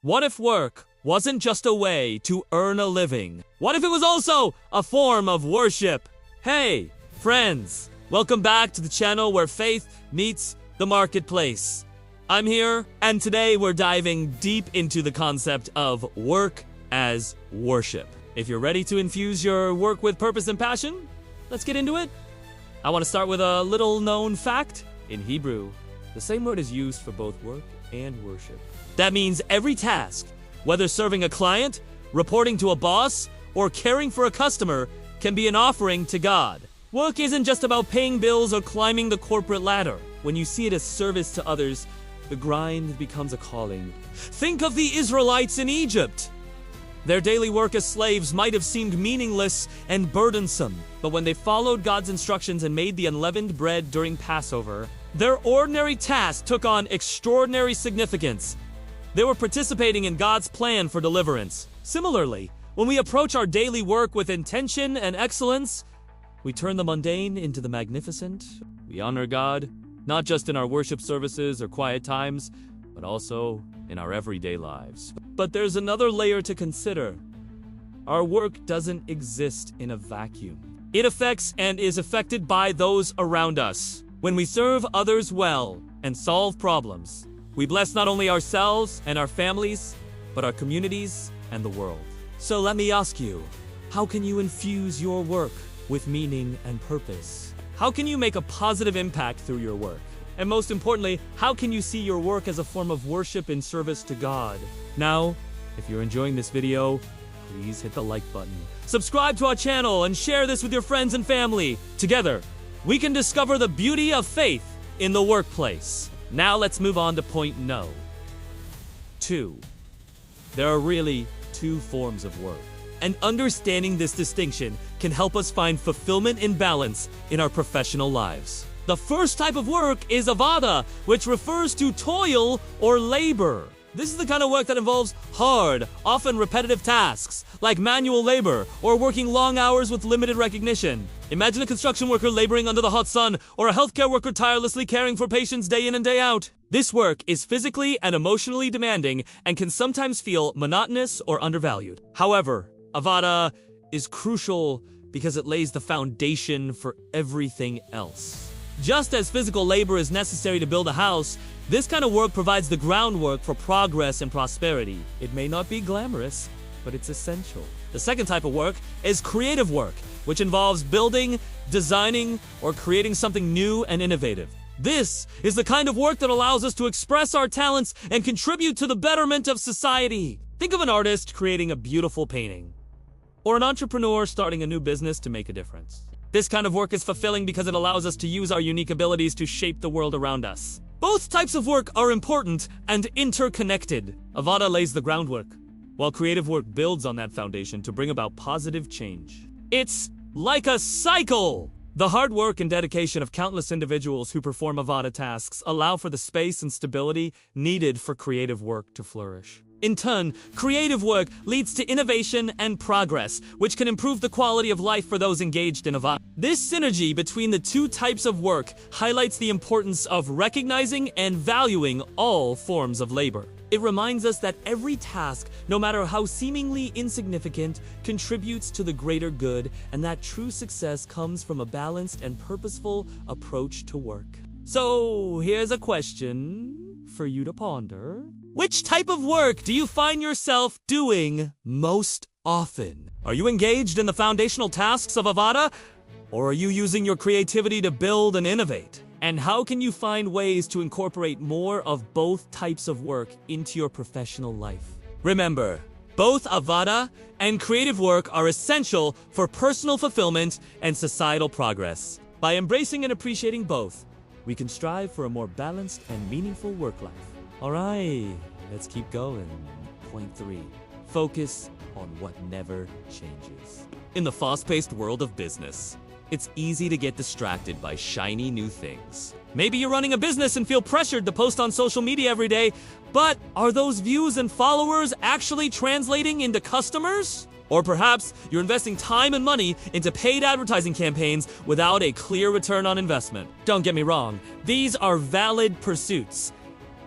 What if work wasn't just a way to earn a living? What if it was also a form of worship? Hey, friends, welcome back to the channel where faith meets the marketplace. I'm here, and today we're diving deep into the concept of work as worship. If you're ready to infuse your work with purpose and passion, let's get into it. I want to start with a little known fact. In Hebrew, the same word is used for both work and worship. That means every task, whether serving a client, reporting to a boss, or caring for a customer, can be an offering to God. Work isn't just about paying bills or climbing the corporate ladder. When you see it as service to others, the grind becomes a calling. Think of the Israelites in Egypt. Their daily work as slaves might have seemed meaningless and burdensome, but when they followed God's instructions and made the unleavened bread during Passover, their ordinary task took on extraordinary significance. They were participating in God's plan for deliverance. Similarly, when we approach our daily work with intention and excellence, we turn the mundane into the magnificent. We honor God, not just in our worship services or quiet times, but also in our everyday lives. But there's another layer to consider. Our work doesn't exist in a vacuum. It affects and is affected by those around us. When we serve others well and solve problems, we bless not only ourselves and our families, but our communities and the world. So let me ask you, how can you infuse your work with meaning and purpose? How can you make a positive impact through your work? And most importantly, how can you see your work as a form of worship in service to God? Now, if you're enjoying this video, please hit the like button. Subscribe to our channel and share this with your friends and family. Together, we can discover the beauty of faith in the workplace. Now let's move on to point no. 2. There are really two forms of work. And understanding this distinction can help us find fulfillment and balance in our professional lives. The first type of work is avada, which refers to toil or labor. This is the kind of work that involves hard, often repetitive tasks, like manual labor or working long hours with limited recognition. Imagine a construction worker laboring under the hot sun, or a healthcare worker tirelessly caring for patients day in and day out. This work is physically and emotionally demanding and can sometimes feel monotonous or undervalued. However, avada is crucial because it lays the foundation for everything else. Just as physical labor is necessary to build a house, this kind of work provides the groundwork for progress and prosperity. It may not be glamorous, but it's essential. The second type of work is creative work, which involves building, designing, or creating something new and innovative. This is the kind of work that allows us to express our talents and contribute to the betterment of society. Think of an artist creating a beautiful painting, or an entrepreneur starting a new business to make a difference. This kind of work is fulfilling because it allows us to use our unique abilities to shape the world around us. Both types of work are important and interconnected. Avada lays the groundwork, while creative work builds on that foundation to bring about positive change. It's like a cycle! The hard work and dedication of countless individuals who perform avada tasks allow for the space and stability needed for creative work to flourish. In turn, creative work leads to innovation and progress, which can improve the quality of life for those engaged in avada. This synergy between the two types of work highlights the importance of recognizing and valuing all forms of labor. It reminds us that every task, no matter how seemingly insignificant, contributes to the greater good, and that true success comes from a balanced and purposeful approach to work. So, here's a question for you to ponder. Which type of work do you find yourself doing most often? Are you engaged in the foundational tasks of avada, or are you using your creativity to build and innovate? And how can you find ways to incorporate more of both types of work into your professional life? Remember, both avada and creative work are essential for personal fulfillment and societal progress. By embracing and appreciating both, we can strive for a more balanced and meaningful work life. Alright, let's keep going. Point 3. Focus on what never changes. In the fast-paced world of business, it's easy to get distracted by shiny new things. Maybe you're running a business and feel pressured to post on social media every day, but are those views and followers actually translating into customers? Or perhaps you're investing time and money into paid advertising campaigns without a clear return on investment. Don't get me wrong, these are valid pursuits.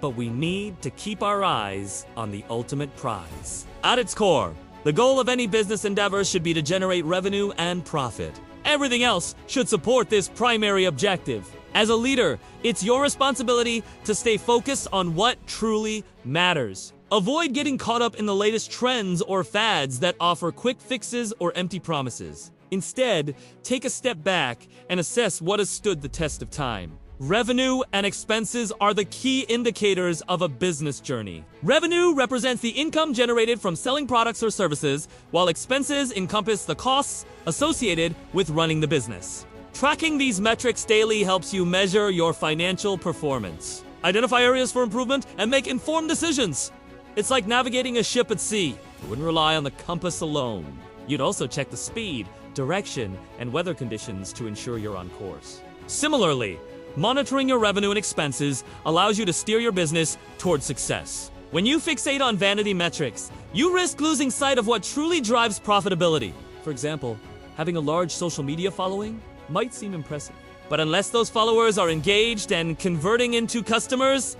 but we need to keep our eyes on the ultimate prize. At its core, the goal of any business endeavor should be to generate revenue and profit. Everything else should support this primary objective. As a leader, it's your responsibility to stay focused on what truly matters. Avoid getting caught up in the latest trends or fads that offer quick fixes or empty promises. Instead, take a step back and assess what has stood the test of time. Revenue and expenses are the key indicators of a business journey. Revenue represents the income generated from selling products or services, while expenses encompass the costs associated with running the business. Tracking these metrics daily helps you measure your financial performance, identify areas for improvement, and make informed decisions. It's like navigating a ship at sea. You wouldn't rely on the compass alone. You'd also check the speed, direction, and weather conditions to ensure you're on course. Similarly, monitoring your revenue and expenses allows you to steer your business towards success. When you fixate on vanity metrics, you risk losing sight of what truly drives profitability. For example, having a large social media following might seem impressive, but unless those followers are engaged and converting into customers,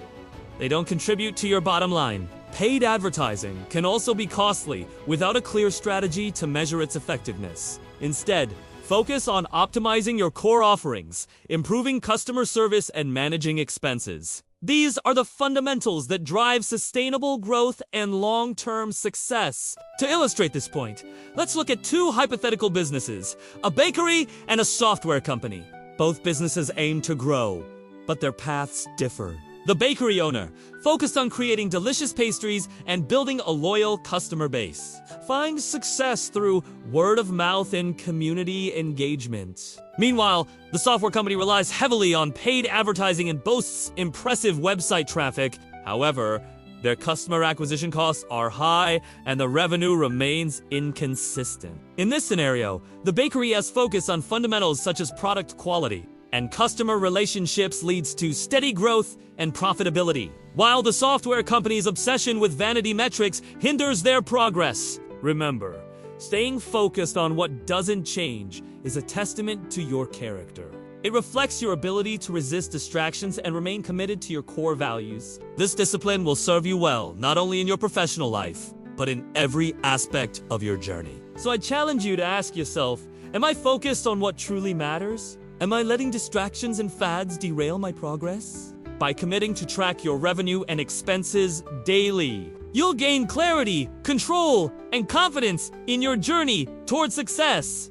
they don't contribute to your bottom line. Paid advertising can also be costly without a clear strategy to measure its effectiveness. Instead, focus on optimizing your core offerings, improving customer service, and managing expenses. These are the fundamentals that drive sustainable growth and long-term success. To illustrate this point, let's look at two hypothetical businesses, a bakery and a software company. Both businesses aim to grow, but their paths differ. The bakery owner focused on creating delicious pastries and building a loyal customer base, finds success through word of mouth and community engagement. Meanwhile, the software company relies heavily on paid advertising and boasts impressive website traffic. However, their customer acquisition costs are high and the revenue remains inconsistent. In this scenario, the bakery has focus on fundamentals such as product quality, and customer relationships leads to steady growth and profitability, while the software company's obsession with vanity metrics hinders their progress. Remember, staying focused on what doesn't change is a testament to your character. It reflects your ability to resist distractions and remain committed to your core values. This discipline will serve you well, not only in your professional life, but in every aspect of your journey. So I challenge you to ask yourself, am I focused on what truly matters? Am I letting distractions and fads derail my progress? By committing to track your revenue and expenses daily, you'll gain clarity, control, and confidence in your journey towards success.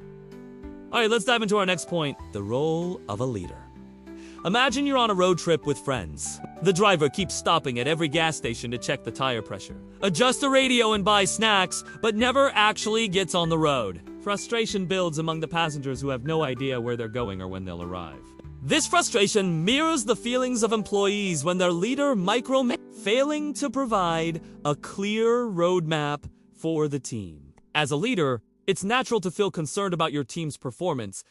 All right, let's dive into our next point, the role of a leader. Imagine you're on a road trip with friends. The driver keeps stopping at every gas station to check the tire pressure, adjust the radio and buy snacks, but never actually gets on the road. Frustration builds among the passengers who have no idea where they're going or when they'll arrive. This frustration mirrors the feelings of employees when their leader failing to provide a clear roadmap for the team. As a leader, it's natural to feel concerned about your team's performance.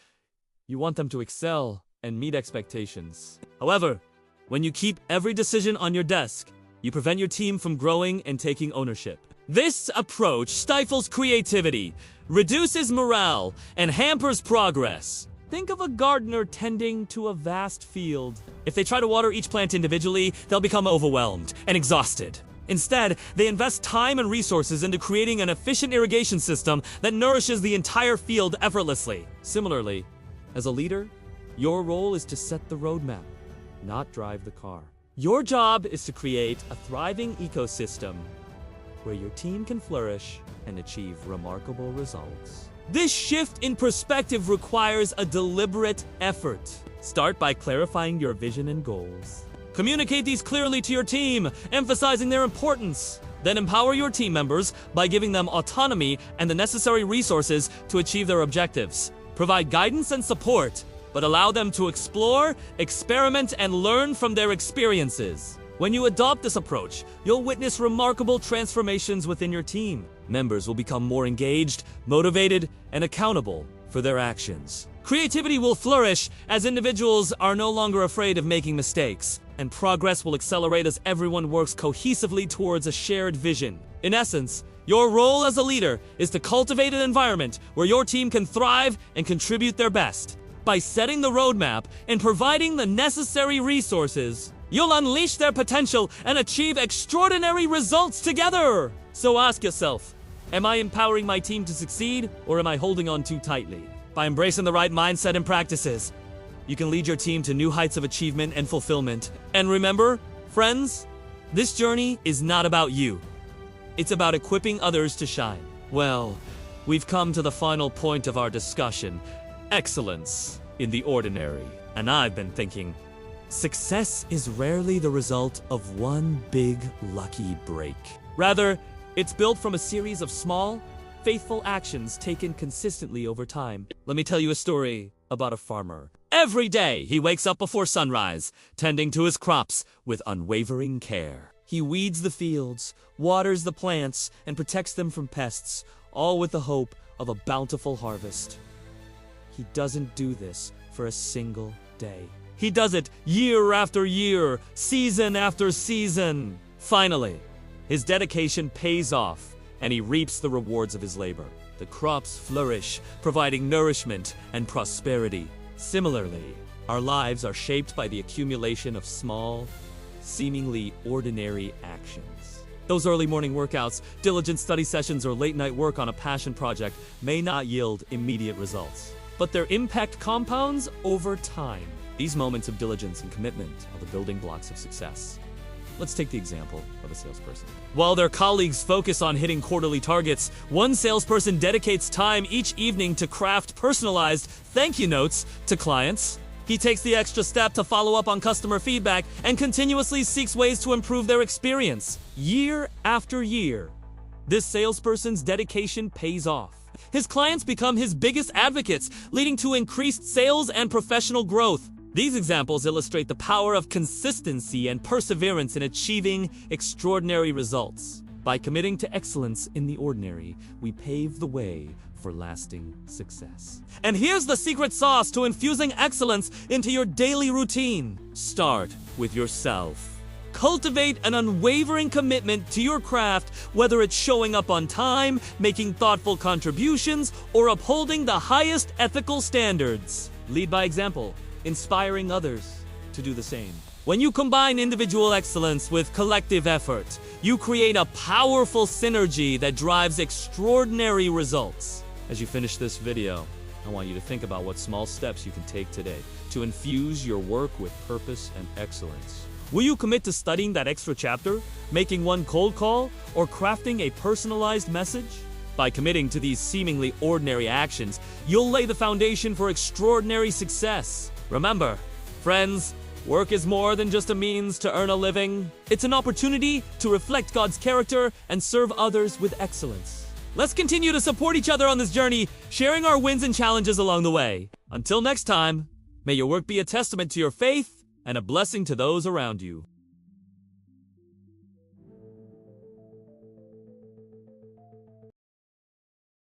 You want them to excel and meet expectations. However, when you keep every decision on your desk, you prevent your team from growing and taking ownership. This approach stifles creativity, reduces morale, and hampers progress. Think of a gardener tending to a vast field. If they try to water each plant individually, they'll become overwhelmed and exhausted. Instead, they invest time and resources into creating an efficient irrigation system that nourishes the entire field effortlessly. Similarly, as a leader, your role is to set the roadmap, not drive the car. Your job is to create a thriving ecosystem where your team can flourish and achieve remarkable results. This shift in perspective requires a deliberate effort. Start by clarifying your vision and goals. Communicate these clearly to your team, emphasizing their importance. Then empower your team members by giving them autonomy and the necessary resources to achieve their objectives. Provide guidance and support, but allow them to explore, experiment, and learn from their experiences. When you adopt this approach, you'll witness remarkable transformations within your team. Members will become more engaged, motivated, and accountable for their actions. Creativity will flourish as individuals are no longer afraid of making mistakes, and progress will accelerate as everyone works cohesively towards a shared vision. In essence, your role as a leader is to cultivate an environment where your team can thrive and contribute their best. By setting the roadmap and providing the necessary resources, You'll unleash their potential and achieve extraordinary results together. So ask yourself, am I empowering my team to succeed, or am I holding on too tightly? By embracing the right mindset and practices, you can lead your team to new heights of achievement and fulfillment. And remember, friends, this journey is not about you. It's about equipping others to shine. Well, we've come to the final point of our discussion, excellence in the ordinary. And I've been thinking, success is rarely the result of one big lucky break. Rather, it's built from a series of small, faithful actions taken consistently over time. Let me tell you a story about a farmer. Every day, he wakes up before sunrise, tending to his crops with unwavering care. He weeds the fields, waters the plants, and protects them from pests, all with the hope of a bountiful harvest. He doesn't do this for a single day. He does it year after year, season after season. Finally, his dedication pays off, and he reaps the rewards of his labor. The crops flourish, providing nourishment and prosperity. Similarly, our lives are shaped by the accumulation of small, seemingly ordinary actions. Those early morning workouts, diligent study sessions, or late-night work on a passion project may not yield immediate results, but their impact compounds over time. These moments of diligence and commitment are the building blocks of success. Let's take the example of a salesperson. While their colleagues focus on hitting quarterly targets, one salesperson dedicates time each evening to craft personalized thank you notes to clients. He takes the extra step to follow up on customer feedback and continuously seeks ways to improve their experience. Year after year, this salesperson's dedication pays off. His clients become his biggest advocates, leading to increased sales and professional growth. These examples illustrate the power of consistency and perseverance in achieving extraordinary results. By committing to excellence in the ordinary, we pave the way for lasting success. And here's the secret sauce to infusing excellence into your daily routine. Start with yourself. Cultivate an unwavering commitment to your craft, whether it's showing up on time, making thoughtful contributions, or upholding the highest ethical standards. Lead by example, inspiring others to do the same. When you combine individual excellence with collective effort, you create a powerful synergy that drives extraordinary results. As you finish this video, I want you to think about what small steps you can take today to infuse your work with purpose and excellence. Will you commit to studying that extra chapter, making one cold call, or crafting a personalized message? By committing to these seemingly ordinary actions, you'll lay the foundation for extraordinary success. Remember, friends, work is more than just a means to earn a living. It's an opportunity to reflect God's character and serve others with excellence. Let's continue to support each other on this journey, sharing our wins and challenges along the way. Until next time, may your work be a testament to your faith and a blessing to those around you.